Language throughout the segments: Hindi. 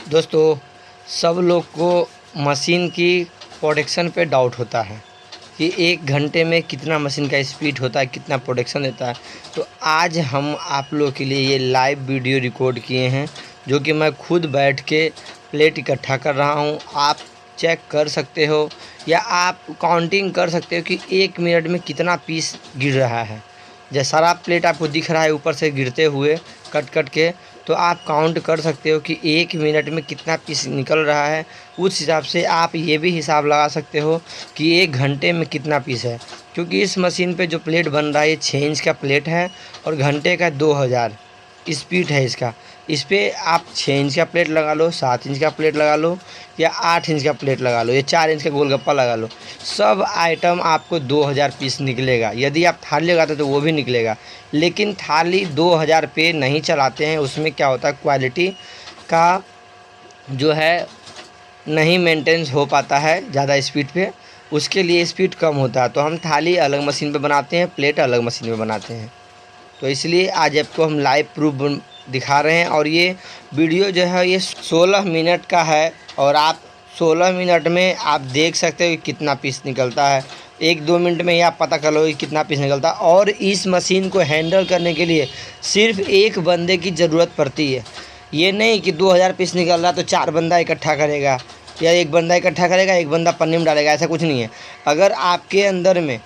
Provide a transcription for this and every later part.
दोस्तों, सब लोग को मशीन की प्रोडक्शन पे डाउट होता है कि 1 घंटे में कितना मशीन का स्पीड होता है, कितना प्रोडक्शन देता है। तो आज हम आप लोग के लिए ये लाइव वीडियो रिकॉर्ड किए हैं, जो कि मैं खुद बैठ के प्लेट इकट्ठा कर रहा हूँ। आप चेक कर सकते हो या आप काउंटिंग कर सकते हो कि 1 मिनट में कितना पीस गिर रहा है। जैसा सारा प्लेट आपको दिख रहा है ऊपर से गिरते हुए कट कट के, तो आप काउंट कर सकते हो कि 1 मिनट में कितना पीस निकल रहा है। उस हिसाब से आप ये भी हिसाब लगा सकते हो कि 1 घंटे में कितना पीस है, क्योंकि इस मशीन पे जो प्लेट बन रहा है ये 6 इंच का प्लेट है और घंटे का 2000 स्पीड है इसका। इस पर आप 6 इंच का प्लेट लगा लो, 7 इंच का प्लेट लगा लो या 8 इंच का प्लेट लगा लो या 4 इंच का गोलगप्पा लगा लो, सब आइटम आपको 2000 पीस निकलेगा। यदि आप थाली लगाते तो वो भी निकलेगा, लेकिन थाली 2000 पे नहीं चलाते हैं। उसमें क्या होता है, क्वालिटी का जो है नहीं मेंटेन हो पाता है ज़्यादा स्पीड पे, उसके लिए स्पीड कम होता है। तो हम थाली अलग मशीन पे बनाते हैं, प्लेट अलग मशीन पे बनाते हैं। तो इसलिए आज आपको हम लाइव प्रूफ दिखा रहे हैं। और ये वीडियो जो है ये 16 मिनट का है और आप 16 मिनट में आप देख सकते हो कि कितना पीस निकलता है। 1-2 मिनट में ही आप पता कर लो कि कितना पीस निकलता है। और इस मशीन को हैंडल करने के लिए सिर्फ एक बंदे की ज़रूरत पड़ती है। ये नहीं कि 2000 पीस निकल रहा तो 4 बंदा इकट्ठा करेगा या 1 बंदा इकट्ठा करेगा, 1 बंदा पन्नी में डालेगा, ऐसा कुछ नहीं है। अगर आपके अंदर में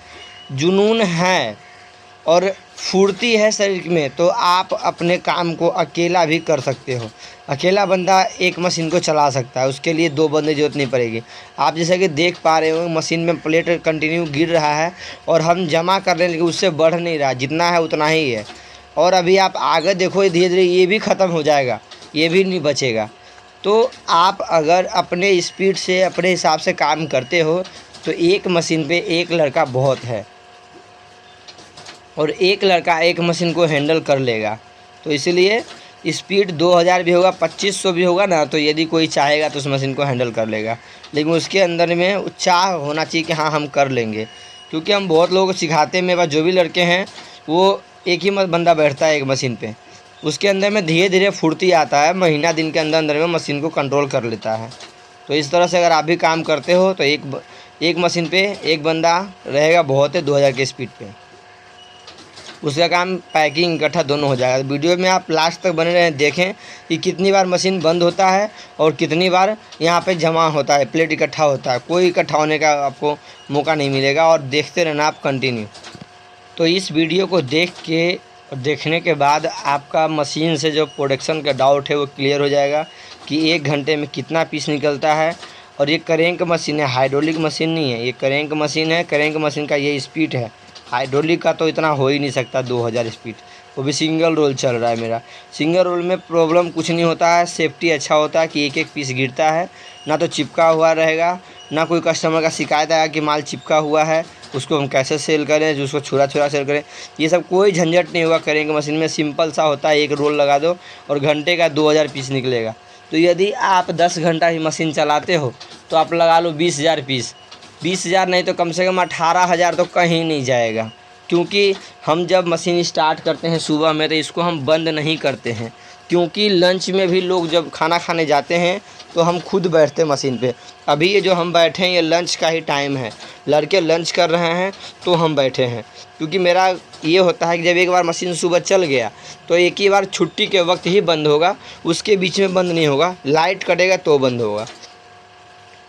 जुनून है और फुर्ती है शरीर में, तो आप अपने काम को अकेला भी कर सकते हो। अकेला बंदा एक मशीन को चला सकता है, उसके लिए 2 बंदे की ज़रूरत नहीं पड़ेगी। आप जैसा कि देख पा रहे हो मशीन में प्लेट कंटिन्यू गिर रहा है और हम जमा कर रहे हैं, लेकिन उससे बढ़ नहीं रहा, जितना है उतना ही है। और अभी आप आगे देखो, धीरे धीरे ये भी ख़त्म हो जाएगा, ये भी नहीं बचेगा। तो आप अगर अपने स्पीड से अपने हिसाब से काम करते हो तो एक मशीन पे एक लड़का बहुत है और एक लड़का एक मशीन को हैंडल कर लेगा। तो इसलिए स्पीड 2000 भी होगा, 2500 भी होगा ना, तो यदि कोई चाहेगा तो उस मशीन को हैंडल कर लेगा। लेकिन उसके अंदर में उत्साह होना चाहिए कि हाँ हम कर लेंगे। क्योंकि हम बहुत लोगों को सिखाते हैं, मेरे पास जो भी लड़के हैं वो एक ही बंदा बैठता है एक मशीन पे, उसके अंदर में धीरे धीरे फुर्ती आता है, महीना दिन के अंदर अंदर में मशीन को कंट्रोल कर लेता है। तो इस तरह से अगर आप भी काम करते हो तो एक मशीन पे एक बंदा रहेगा, बहुत है 2000 के स्पीड पे, उसका काम पैकिंग इकट्ठा दोनों हो जाएगा। वीडियो में आप लास्ट तक बने रहें, देखें कि कितनी बार मशीन बंद होता है और कितनी बार यहाँ पे जमा होता है, प्लेट इकट्ठा होता है। कोई इकट्ठा होने का आपको मौका नहीं मिलेगा और देखते रहना आप कंटिन्यू। तो इस वीडियो को देख के और देखने के बाद आपका मशीन से जो प्रोडक्शन का डाउट है वो क्लियर हो जाएगा कि 1 घंटे में कितना पीस निकलता है। और ये करेंक मशीन है, हाइड्रोलिक मशीन नहीं है, ये करेंक मशीन है। करेंक मशीन का ये स्पीड है, हाइड्रोलिक का तो इतना हो ही नहीं सकता 2000 स्पीड। वो भी सिंगल रोल चल रहा है मेरा। सिंगल रोल में प्रॉब्लम कुछ नहीं होता है, सेफ्टी अच्छा होता है कि एक एक पीस गिरता है, ना तो चिपका हुआ रहेगा, ना कोई कस्टमर का शिकायत आया कि माल चिपका हुआ है, उसको हम कैसे सेल करें, जो उसको छुरा छुरा सेल करें। ये सब कोई झंझट नहीं होगा करेंगे मशीन में। सिंपल सा होता है, एक रोल लगा दो और घंटे का 2000 पीस निकलेगा। तो यदि आप 10 घंटा ही मशीन चलाते हो तो आप लगा लो 20,000 पीस। 20,000 नहीं तो कम से कम 18,000 तो कहीं नहीं जाएगा। क्योंकि हम जब मशीन स्टार्ट करते हैं सुबह में तो इसको हम बंद नहीं करते हैं, क्योंकि लंच में भी लोग जब खाना खाने जाते हैं तो हम खुद बैठते हैं मशीन पे। अभी ये जो हम बैठे हैं ये लंच का ही टाइम है, लड़के लंच कर रहे हैं तो हम बैठे हैं। क्योंकि मेरा ये होता है कि जब एक बार मशीन सुबह चल गया तो एक ही बार छुट्टी के वक्त ही बंद होगा, उसके बीच में बंद नहीं होगा। लाइट कटेगा तो बंद होगा,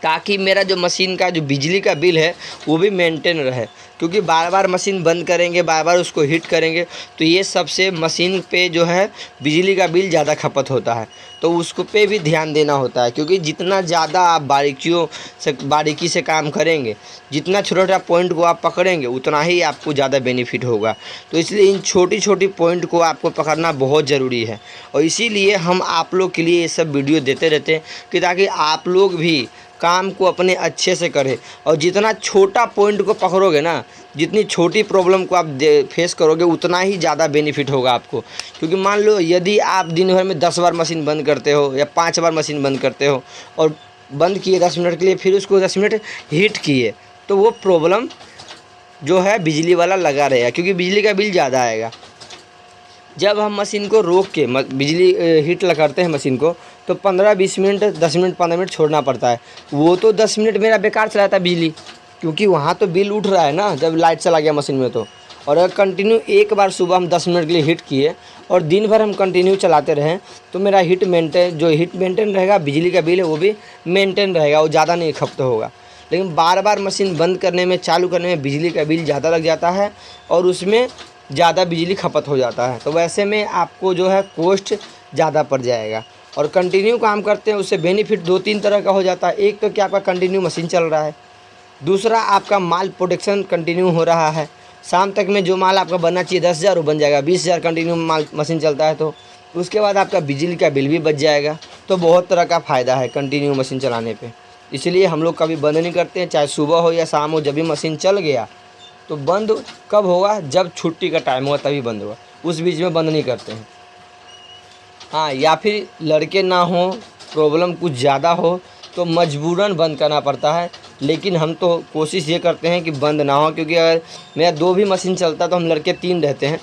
ताकि मेरा जो मशीन का जो बिजली का बिल है वो भी मेंटेन रहे। क्योंकि बार बार मशीन बंद करेंगे, बार बार उसको हीट करेंगे तो ये सबसे मशीन पे जो है बिजली का बिल ज़्यादा खपत होता है। तो उसको पे भी ध्यान देना होता है, क्योंकि जितना ज़्यादा आप बारीकी से काम करेंगे, जितना छोटा छोटा पॉइंट को आप पकड़ेंगे उतना ही आपको ज़्यादा बेनिफिट होगा। तो इसलिए इन छोटी छोटी पॉइंट को आपको पकड़ना बहुत ज़रूरी है। और इसीलिए हम आप लोग के लिए ये सब वीडियो देते रहते हैं कि ताकि आप लोग भी काम को अपने अच्छे से करें। और जितना छोटा पॉइंट को पकड़ोगे ना, जितनी छोटी प्रॉब्लम को आप फेस करोगे उतना ही ज़्यादा बेनिफिट होगा आपको। क्योंकि मान लो यदि आप दिन भर में 10 बार मशीन बंद करते हो या 5 बार मशीन बंद करते हो और बंद किए 10 मिनट के लिए, फिर उसको 10 मिनट हीट किए, तो वो प्रॉब्लम जो है बिजली वाला लगा रहेगा, क्योंकि बिजली का बिल ज़्यादा आएगा। जब हम मशीन को रोक के बिजली हीट करते हैं मशीन को, तो 15-20 मिनट, 10 मिनट, 15 मिनट छोड़ना पड़ता है। वो तो 10 मिनट मेरा बेकार चला था बिजली, क्योंकि वहाँ तो बिल उठ रहा है ना जब लाइट चला गया मशीन में तो। और अगर कंटिन्यू एक बार सुबह हम 10 मिनट के लिए हीट किए और दिन भर हम कंटिन्यू चलाते रहें तो मेरा हीट मेंटेन रहेगा, बिजली का बिल है वो भी मेंटेन रहेगा, वो ज़्यादा नहीं खपत होगा। लेकिन बार बार मशीन बंद करने में, चालू करने में बिजली का बिल ज़्यादा लग जाता है और उसमें ज़्यादा बिजली खपत हो जाता है। तो वैसे में आपको जो है कॉस्ट ज़्यादा पड़ जाएगा। और कंटिन्यू काम करते हैं उससे बेनिफिट 2-3 तरह का हो जाता है। एक तो कि आपका कंटिन्यू मशीन चल रहा है, दूसरा आपका माल प्रोडक्शन कंटिन्यू हो रहा है। शाम तक में जो माल आपका बनना चाहिए 10,000 वो बन जाएगा, 20,000 कंटिन्यू माल मशीन चलता है तो उसके बाद आपका बिजली का बिल भी बच जाएगा। तो बहुत तरह का फ़ायदा है कंटिन्यू मशीन चलाने पे। इसलिए हम लोग कभी बंद नहीं करते हैं, चाहे सुबह हो या शाम हो। जब भी मशीन चल गया तो बंद कब होगा, जब छुट्टी का टाइम होगा तभी बंद होगा, उस बीच में बंद नहीं करते हैं। हाँ, या फिर लड़के ना हो, प्रॉब्लम कुछ ज़्यादा हो तो मजबूरन बंद करना पड़ता है। लेकिन हम तो कोशिश ये करते हैं कि बंद ना हो, क्योंकि अगर मेरा 2 भी मशीन चलता तो हम लड़के 3 रहते हैं।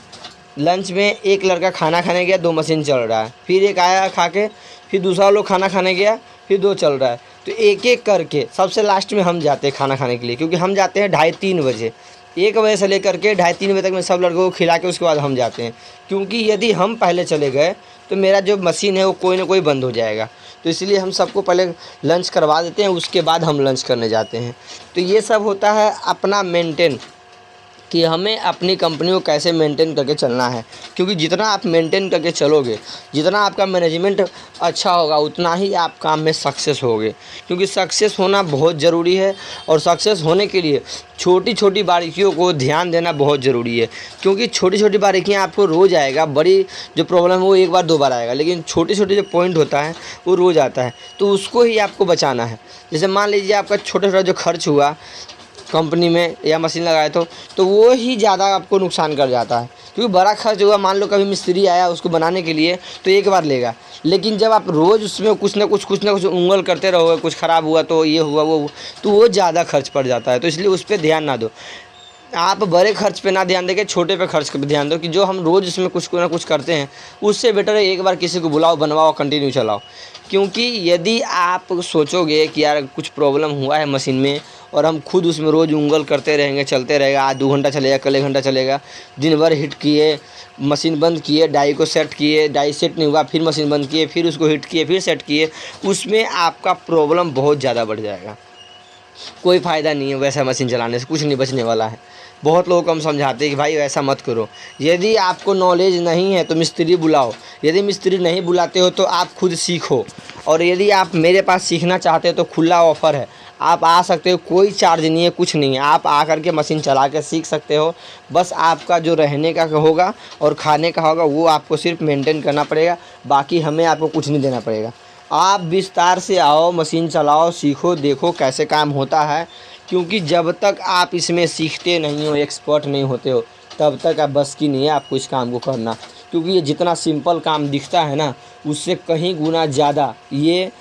लंच में एक लड़का खाना खाने गया, 2 मशीन चल रहा है, फिर एक आया खा के, फिर दूसरा लोग खाना खाने गया, फिर 2 चल रहा है। तो एक एक करके सबसे लास्ट में हम जाते हैं खाना खाने के लिए, क्योंकि हम जाते हैं 2:30-3 बजे। 1 बजे से लेकर के 2:30-3 बजे तक में सब लड़कों को खिला के उसके बाद हम जाते हैं। क्योंकि यदि हम पहले चले गए तो मेरा जो मशीन है वो कोई ना कोई बंद हो जाएगा। तो इसलिए हम सबको पहले लंच करवा देते हैं, उसके बाद हम लंच करने जाते हैं। तो ये सब होता है अपना मेंटेन, कि हमें अपनी कंपनी को कैसे मेंटेन करके चलना है। क्योंकि जितना आप मेंटेन करके चलोगे, जितना आपका मैनेजमेंट अच्छा होगा, उतना ही आप काम में सक्सेस होगे। क्योंकि सक्सेस होना बहुत ज़रूरी है और सक्सेस होने के लिए छोटी छोटी बारीकियों को ध्यान देना बहुत ज़रूरी है। क्योंकि छोटी छोटी बारीकियाँ आपको रोज़ आएगा, बड़ी जो प्रॉब्लम है वो एक बार 2 बार आएगा, लेकिन छोटे छोटे जो पॉइंट होता है वो रोज़ आता है। तो उसको ही आपको बचाना है। जैसे मान लीजिए आपका छोटा छोटा जो खर्च हुआ कंपनी में या मशीन लगाए तो वो ही ज़्यादा आपको नुकसान कर जाता है। क्योंकि बड़ा खर्च हुआ, मान लो कभी मिस्त्री आया उसको बनाने के लिए तो एक बार लेगा, लेकिन जब आप रोज़ उसमें कुछ ना कुछ उंगल करते रहोगे, कुछ ख़राब हुआ तो ये हुआ वो, तो वो ज़्यादा खर्च पड़ जाता है। तो इसलिए उस पर ध्यान ना दो। आप बड़े खर्च पे ना ध्यान देके छोटे पे खर्च पे ध्यान दो, कि जो हम रोज़ इसमें कुछ ना कुछ करते हैं उससे बेटर है एक बार किसी को बुलाओ, बनवाओ, कंटिन्यू चलाओ। क्योंकि यदि आप सोचोगे कि यार कुछ प्रॉब्लम हुआ है मशीन में और हम खुद उसमें रोज़ उंगल करते रहेंगे, चलते रहेगा, आज 2 घंटा चलेगा, कल 1 घंटा चलेगा, दिन भर हिट किए, मशीन बंद किए, डाई को सेट किए, डाई सेट नहीं हुआ, फिर मशीन बंद किए, फिर उसको हिट किए, फिर सेट किए, उसमें आपका प्रॉब्लम बहुत ज़्यादा बढ़ जाएगा। कोई फ़ायदा नहीं है वैसा मशीन चलाने से, कुछ नहीं बचने वाला है। बहुत लोगों को हम समझाते हैं कि भाई ऐसा मत करो। यदि आपको नॉलेज नहीं है तो मिस्त्री बुलाओ, यदि मिस्त्री नहीं बुलाते हो तो आप खुद सीखो। और यदि आप मेरे पास सीखना चाहते हो तो खुला ऑफ़र है, आप आ सकते हो, कोई चार्ज नहीं है, कुछ नहीं है, आप आकर के मशीन चला के सीख सकते हो। बस आपका जो रहने का होगा और खाने का होगा वो आपको सिर्फ मेंटेन करना पड़ेगा, बाकी हमें आपको कुछ नहीं देना पड़ेगा। आप विस्तार से आओ, मशीन चलाओ, सीखो, देखो कैसे काम होता है। क्योंकि जब तक आप इसमें सीखते नहीं हो, एक्सपर्ट नहीं होते हो, तब तक आप बस की नहीं है आपको इस काम को करना। क्योंकि ये जितना सिंपल काम दिखता है ना, उससे कहीं गुना ज़्यादा ये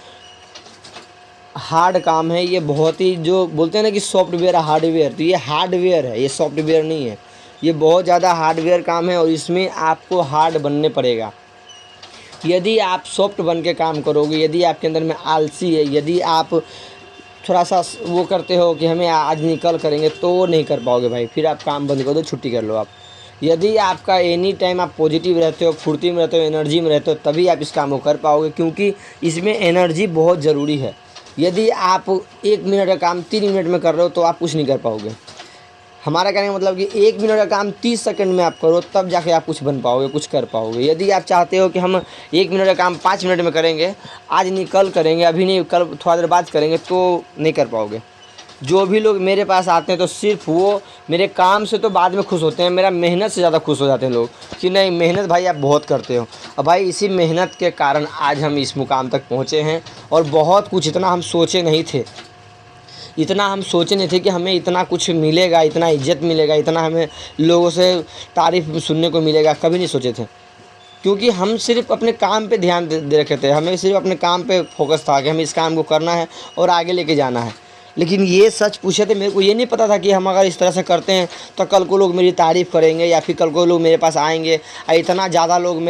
हार्ड काम है। ये बहुत ही, जो बोलते हैं ना कि सॉफ्टवेयर हार्डवेयर, तो ये हार्डवेयर है, ये सॉफ्टवेयर नहीं है। ये बहुत ज़्यादा हार्डवेयर काम है और इसमें आपको हार्ड बनने पड़ेगा। यदि आप सॉफ्ट बन के काम करोगे, यदि आपके अंदर में आलसी है, यदि आप थोड़ा सा वो करते हो कि हमें आज निकल करेंगे, तो वो नहीं कर पाओगे भाई। फिर आप काम बंद कर दो, छुट्टी कर लो आप। यदि आपका एनी टाइम आप पॉजिटिव रहते हो, फुर्ती में रहते हो, एनर्जी में रहते हो, तभी आप इस काम को कर पाओगे। क्योंकि इसमें एनर्जी बहुत ज़रूरी है। यदि आप 1 मिनट का काम 3 मिनट में कर रहे हो तो आप कुछ नहीं कर पाओगे। हमारा कहने का मतलब कि 1 मिनट का काम 30 सेकंड में आप करो, तब जाके आप कुछ बन पाओगे, कुछ कर पाओगे। यदि आप चाहते हो कि हम 1 मिनट का काम 5 मिनट में करेंगे, आज नहीं कल करेंगे, अभी नहीं कल थोड़ा देर बाद करेंगे, तो नहीं कर पाओगे। जो भी लोग मेरे पास आते हैं तो सिर्फ वो मेरे काम से तो बाद में खुश होते हैं, मेरा मेहनत से ज़्यादा खुश हो जाते हैं लोग, कि नहीं मेहनत भाई आप बहुत करते हो। और भाई इसी मेहनत के कारण आज हम इस मुकाम तक पहुँचे हैं। और बहुत कुछ, इतना हम सोचे नहीं थे, इतना हम सोचे नहीं थे कि हमें इतना कुछ मिलेगा, इतना इज्जत मिलेगा, इतना हमें लोगों से तारीफ़ सुनने को मिलेगा, कभी नहीं सोचे थे। क्योंकि हम सिर्फ अपने काम पे ध्यान दे रखे थे, हमें सिर्फ अपने काम पे फोकस था कि हमें इस काम को करना है और आगे लेके जाना है। लेकिन ये सच पूछे थे, मेरे को ये नहीं पता था कि हम अगर इस तरह से करते हैं तो कल को लोग मेरी तारीफ़ करेंगे या फिर कल को लोग मेरे पास आएंगे, इतना ज़्यादा लोग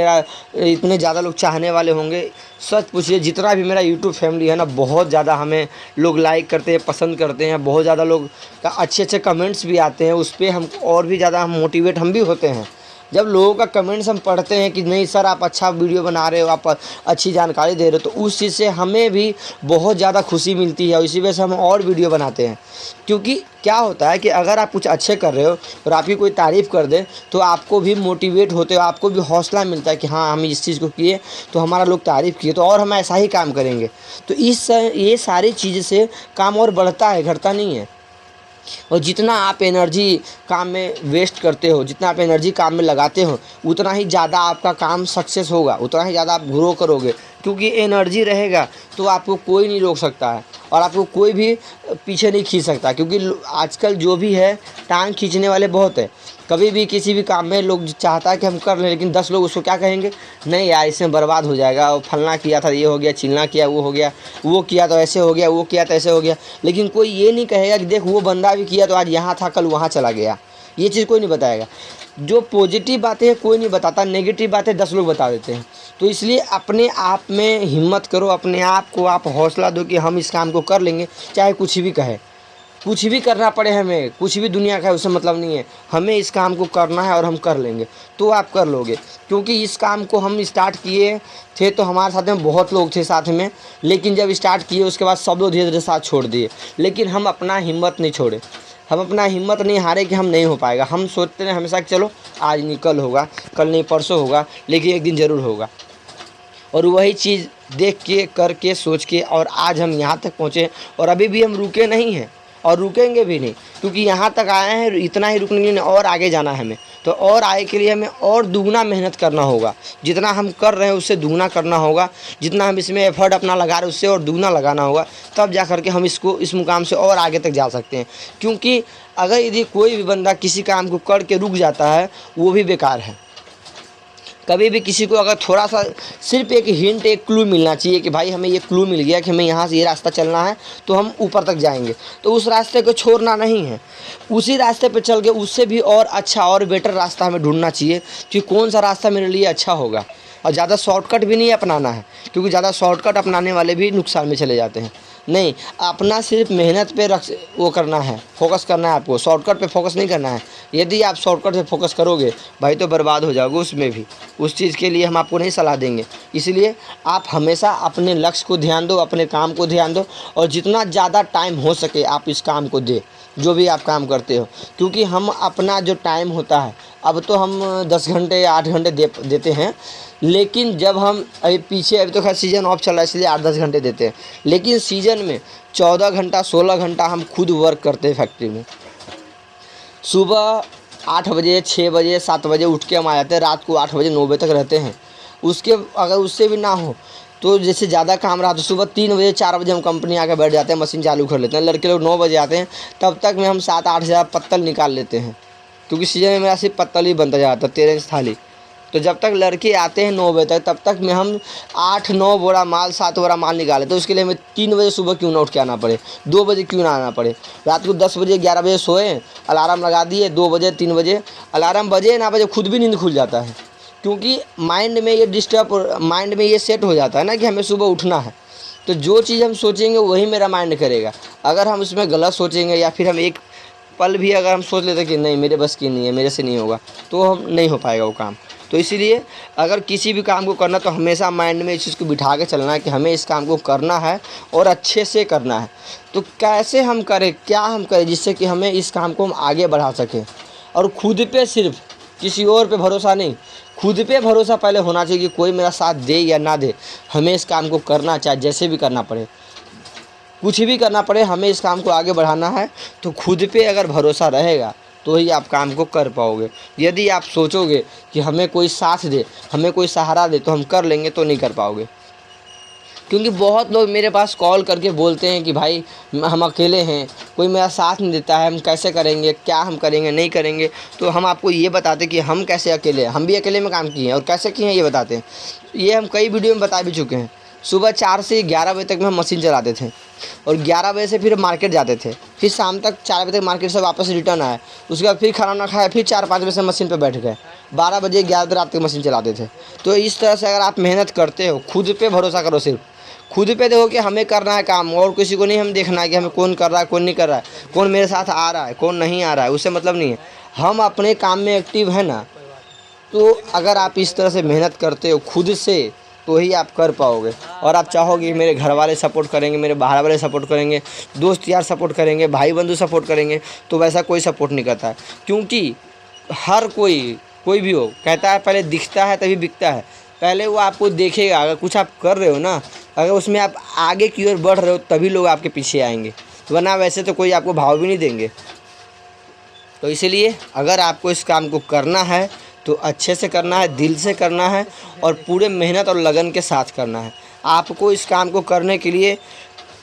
इतने ज़्यादा लोग चाहने वाले होंगे। सच पूछिए, जितना भी मेरा यूट्यूब फैमिली है ना, बहुत ज़्यादा हमें लोग लाइक करते हैं, पसंद करते हैं, बहुत ज़्यादा लोग का अच्छे अच्छे कमेंट्स भी आते हैं, उस पर हम और भी ज़्यादा हम मोटिवेट हम भी होते हैं। जब लोगों का कमेंट्स हम पढ़ते हैं कि नहीं सर आप अच्छा वीडियो बना रहे हो, आप अच्छी जानकारी दे रहे हो, तो उस चीज़ से हमें भी बहुत ज़्यादा खुशी मिलती है और इसी वजह से हम और वीडियो बनाते हैं। क्योंकि क्या होता है कि अगर आप कुछ अच्छे कर रहे हो और आपकी कोई तारीफ़ कर दे तो आपको भी मोटिवेट होते हो, आपको भी हौसला मिलता है कि हाँ हम इस चीज़ को किए तो हमारा लोग तारीफ़ किए तो और हम ऐसा ही काम करेंगे। तो ये सारी चीज़ से काम और बढ़ता है, घटता नहीं है। और जितना आप एनर्जी काम में वेस्ट करते हो, जितना आप एनर्जी काम में लगाते हो, उतना ही ज़्यादा आपका काम सक्सेस होगा, उतना ही ज़्यादा आप ग्रो करोगे। क्योंकि एनर्जी रहेगा तो आपको कोई नहीं रोक सकता है और आपको कोई भी पीछे नहीं खींच सकता। क्योंकि आजकल जो भी है टांग खींचने वाले बहुत है। कभी भी किसी भी काम में लोग चाहता है कि हम कर लें, लेकिन 10 लोग उसको क्या कहेंगे, नहीं यार इसमें बर्बाद हो जाएगा, और फलना किया था ये हो गया, चिलना किया वो हो गया, वो किया तो ऐसे हो गया, वो किया तो ऐसे हो गया। लेकिन कोई ये नहीं कहेगा कि देख वो बंदा भी किया तो आज यहाँ था कल वहाँ चला गया। ये चीज़ कोई नहीं बताएगा। जो पॉजिटिव बातें हैं कोई नहीं बताता, नेगेटिव बातें 10 लोग बता देते हैं। तो इसलिए अपने आप में हिम्मत करो, अपने आप को आप हौसला दो कि हम इस काम को कर लेंगे, चाहे कुछ भी कहे, कुछ भी करना पड़े, हमें कुछ भी दुनिया का है उससे मतलब नहीं है, हमें इस काम को करना है और हम कर लेंगे। तो आप कर लोगे। क्योंकि इस काम को हम स्टार्ट किए थे तो हमारे साथ में बहुत लोग थे साथ में, लेकिन जब स्टार्ट किए उसके बाद सब लोग धीरे धीरे साथ छोड़ दिए। लेकिन हम अपना हिम्मत नहीं छोड़े, हम अपना हिम्मत नहीं हारे कि हम नहीं हो पाएगा। हम सोचते हैं हमेशा कि चलो आज नहीं कल होगा, कल नहीं परसों होगा, लेकिन एक दिन ज़रूर होगा। और वही चीज़ देख के, करके, सोच के और आज हम यहाँ तक पहुँचे। और अभी भी हम रुके नहीं हैं और रुकेंगे भी नहीं, क्योंकि यहाँ तक आए हैं, इतना ही रुकने नहीं, और आगे जाना है हमें। तो और आगे के लिए हमें और दुगना मेहनत करना होगा। जितना हम कर रहे हैं उससे दुगना करना होगा, जितना हम इसमें एफर्ट अपना लगा रहे हैं उससे और दुगना लगाना होगा, तब जा कर के हम इस मुकाम से और आगे तक जा सकते हैं। क्योंकि अगर यदि कोई भी बंदा किसी काम को करके रुक जाता है वो भी बेकार है। कभी भी किसी को अगर थोड़ा सा सिर्फ एक हिंट, एक क्लू मिलना चाहिए कि भाई हमें ये क्लू मिल गया कि हमें यहाँ से ये रास्ता चलना है तो हम ऊपर तक जाएंगे, तो उस रास्ते को छोड़ना नहीं है, उसी रास्ते पे चल के उससे भी और अच्छा और बेटर रास्ता हमें ढूंढना चाहिए कि कौन सा रास्ता मेरे लिए अच्छा होगा। और ज़्यादा शॉर्टकट भी नहीं अपनाना है, क्योंकि ज़्यादा शॉर्टकट अपनाने वाले भी नुकसान में चले जाते हैं। नहीं, अपना सिर्फ मेहनत पे वो करना है, फोकस करना है आपको, शॉर्टकट पे फोकस नहीं करना है। यदि आप शॉर्टकट पे फोकस करोगे भाई तो बर्बाद हो जाओगे उसमें भी। उस चीज़ के लिए हम आपको नहीं सलाह देंगे। इसलिए आप हमेशा अपने लक्ष्य को ध्यान दो, अपने काम को ध्यान दो, और जितना ज़्यादा टाइम हो सके आप इस काम को दे, जो भी आप काम करते हो। क्योंकि हम अपना जो टाइम होता है, अब तो हम 10 घंटे या 8 घंटे देते हैं, लेकिन जब हम अभी तो खैर सीज़न ऑफ चल रहा है इसलिए 8-10 घंटे देते हैं, लेकिन सीज़न में 14 घंटा 16 घंटा हम खुद वर्क करते हैं फैक्ट्री में। सुबह 8 बजे 6 बजे 7 बजे उठ के हम आ जाते हैं, रात को 8 बजे 9 बजे तक रहते हैं। अगर उससे भी ना हो तो जैसे ज़्यादा काम रहा तो सुबह 3 बजे 4 बजे हम कंपनी आके बैठ जाते हैं, मशीन चालू कर लेते हैं। लड़के लोग 9 बजे आते हैं, तब तक में हम 7-8 हज़ार पत्तल निकाल लेते हैं, क्योंकि सीजन में मेरा सिर्फ पत्तल ही बनता जाता है, 13 इंच थाली। तो जब तक लड़के आते हैं 9 बजे तक, तब तक में हम 8-9 बोरा माल 7 बोरा माल निकाले। तो उसके लिए हमें 3 बजे सुबह क्यों ना उठ के आना पड़े, 2 बजे क्यों ना आना पड़े। रात को 10 बजे 11 बजे सोए, अलार्म लगा दिए, 2 बजे 3 बजे अलार्म बजे ना बजे खुद भी नींद खुल जाता है, क्योंकि माइंड में ये सेट हो जाता है ना कि हमें सुबह उठना है। तो जो चीज़ हम सोचेंगे वही मेरा माइंड करेगा। अगर हम उसमें गलत सोचेंगे या फिर हम एक पल भी अगर हम सोच लेते कि नहीं मेरे बस की नहीं है, मेरे से नहीं होगा, तो हम नहीं हो पाएगा वो काम। तो इसीलिए अगर किसी भी काम को करना तो हमेशा माइंड में इस चीज़ को बिठा के चलना है कि हमें इस काम को करना है और अच्छे से करना है। तो कैसे हम करें, क्या हम करें जिससे कि हमें इस काम को हम आगे बढ़ा सकें। और खुद पे, सिर्फ किसी और पे भरोसा नहीं, खुद पे भरोसा पहले होना चाहिए कि कोई मेरा साथ दे या ना दे, हमें इस काम को करना, चाहे जैसे भी करना पड़े, कुछ भी करना पड़े, हमें इस काम को आगे बढ़ाना है। तो खुद पे अगर भरोसा रहेगा तो ही आप काम को कर पाओगे। यदि आप सोचोगे कि हमें कोई साथ दे, हमें कोई सहारा दे तो हम कर लेंगे, तो नहीं कर पाओगे। क्योंकि बहुत लोग मेरे पास कॉल करके बोलते हैं कि भाई हम अकेले हैं, कोई मेरा साथ नहीं देता है, हम कैसे करेंगे, क्या हम करेंगे, नहीं करेंगे। तो हम आपको ये बताते कि हम कैसे अकेले हैं, हम भी अकेले में काम किए हैं और कैसे किए हैं ये बताते हैं। ये हम कई वीडियो में बता भी चुके हैं। सुबह 4 से 11 बजे तक में हम मशीन चलाते थे और 11 बजे से फिर मार्केट जाते थे, फिर शाम तक 4 बजे तक मार्केट से वापस रिटर्न आए, उसके बाद फिर खाना ना खाया, फिर 4-5 बजे से मशीन पे बैठ गए, 12 बजे 11 बजे रात तक मशीन चलाते थे। तो इस तरह से अगर आप मेहनत करते हो, खुद पे भरोसा करो, सिर्फ खुद पे देखो कि हमें करना है काम, और किसी को नहीं हम देखना है कि हमें कौन कर रहा है कौन नहीं कर रहा है, कौन मेरे साथ आ रहा है कौन नहीं आ रहा है, उससे मतलब नहीं है। हम अपने काम में एक्टिव है ना, तो अगर आप इस तरह से मेहनत करते हो खुद से तो ही आप कर पाओगे। और आप चाहोगे मेरे घर वाले सपोर्ट करेंगे, मेरे बाहर वाले सपोर्ट करेंगे, दोस्त यार सपोर्ट करेंगे, भाई बंधु सपोर्ट करेंगे, तो वैसा कोई सपोर्ट नहीं करता है। क्योंकि हर कोई भी हो कहता है पहले दिखता है तभी बिकता है। पहले वो आपको देखेगा, अगर कुछ आप कर रहे हो ना, अगर उसमें आप आगे की ओर बढ़ रहे हो तभी लोग आपके पीछे आएंगे, वरना वैसे तो कोई आपको भाव भी नहीं देंगे। तो इसीलिए अगर आपको इस काम को करना है तो अच्छे से करना है, दिल से करना है और पूरे मेहनत और लगन के साथ करना है। आपको इस काम को करने के लिए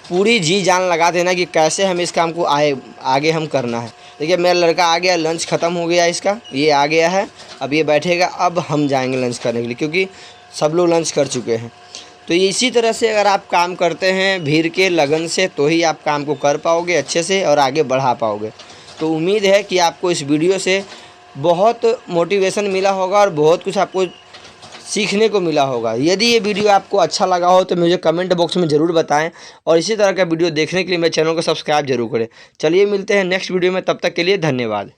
पूरी जी जान लगा देना कि कैसे हम इस काम को आगे हम करना है। देखिए मेरा लड़का आ गया, लंच ख़त्म हो गया इसका, ये आ गया है, अब ये बैठेगा, अब हम जाएंगे लंच करने के लिए, क्योंकि सब लोग लंच कर चुके हैं। तो ये इसी तरह से अगर आप काम करते हैं भीड़ के लगन से तो ही आप काम को कर पाओगे अच्छे से और आगे बढ़ा पाओगे। तो उम्मीद है कि आपको इस वीडियो से बहुत मोटिवेशन मिला होगा और बहुत कुछ आपको सीखने को मिला होगा। यदि ये वीडियो आपको अच्छा लगा हो तो मुझे कमेंट बॉक्स में ज़रूर बताएं और इसी तरह का वीडियो देखने के लिए मेरे चैनल को सब्सक्राइब जरूर करें। चलिए मिलते हैं नेक्स्ट वीडियो में, तब तक के लिए धन्यवाद।